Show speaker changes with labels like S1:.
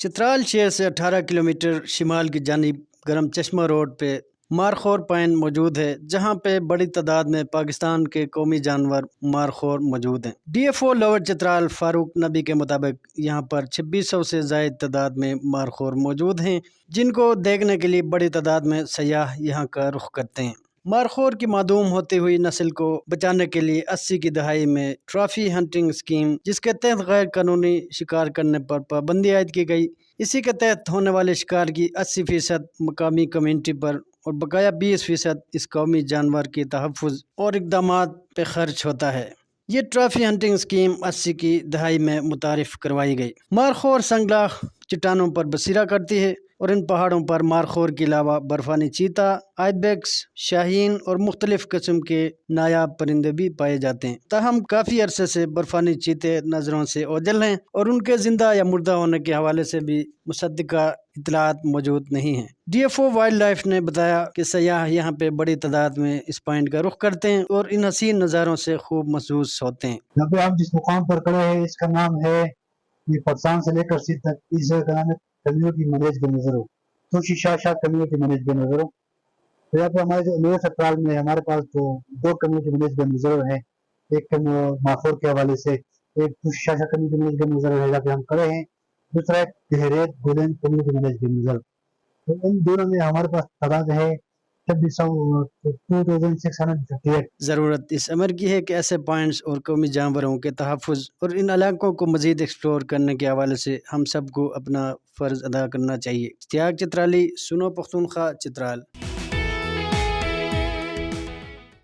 S1: چترال شہر سے 18 کلومیٹر شمال کی جانب گرم چشمہ روڈ پہ مارخور پوائنٹ موجود ہے، جہاں پہ بڑی تعداد میں پاکستان کے قومی جانور مارخور موجود ہیں۔ D F O lower Chitral Farooq Nabi کے مطابق یہاں پر 2600 سے زائد تعداد میں مارخور موجود ہیں، جن کو دیکھنے کے لیے بڑی تعداد میں سیاح یہاں کا رخ کرتے ہیں۔ مارخور کی معدوم ہوتی ہوئی نسل کو بچانے کے لیے 80 کی دہائی میں ٹرافی ہنٹنگ اسکیم، جس کے تحت غیر قانونی شکار کرنے پر پابندی عائد کی گئی۔ اسی کے تحت ہونے والے شکار کی 80% مقامی کمیونٹی پر اور بقایا 20% اس قومی جانور کے تحفظ اور اقدامات پہ خرچ ہوتا ہے۔ یہ ٹرافی ہنٹنگ اسکیم 80 کی دہائی میں متعارف کروائی گئی۔ مارخور سنگلاخ چٹانوں پر بسیرا کرتی ہے اور ان پہاڑوں پر مارخور کے علاوہ برفانی چیتا، آئبیکس، شاہین اور مختلف قسم کے نایاب پرندے بھی پائے جاتے ہیں۔ تاہم کافی عرصے سے برفانی چیتے نظروں سے اوجھل ہیں اور ان کے زندہ یا مردہ ہونے کے حوالے سے بھی مصدقہ اطلاعات موجود نہیں ہیں۔ D F O wild life نے بتایا کہ سیاح یہاں پہ بڑی تعداد میں اس پوائنٹ کا رخ کرتے ہیں اور ان حسین نظاروں سے خوب محظوظ ہوتے ہیں۔
S2: یہاں پہ ہم جس مقام پر کھڑے ہیں اس کا نام ہے، یہ پاکستان سے لے کر سندھ تک اس جگہ کا نام ہے کمیونٹی منیج بے نظر ہو، توشی شاہ کمیونٹی منیج بے نظر ہو۔ تو یہاں پہ ہمارے جو لوور چترال میں ہمارے پاس تو 2 کمیونٹی منیج بے نظر ہے، ایک ماخور کے حوالے سے ایک توشی شاہ کمیونٹی منیج بے نظر ہے جہاں پہ ہم کھڑے ہیں، دوسرا ایک گہریت گولین کمیونٹی منیج بے نظر۔ تو ان دونوں میں ہمارے پاس تعداد ہے 2658۔
S1: ضرورت اس امر کی ہے کہ ایسے پوائنٹس اور قومی جانوروں کے تحفظ اور ان علاقوں کو مزید ایکسپلور کرنے کے حوالے سے ہم سب کو اپنا فرض ادا کرنا چاہیے۔ اشتیاق چترالی، سنو پختونخوا، چترال۔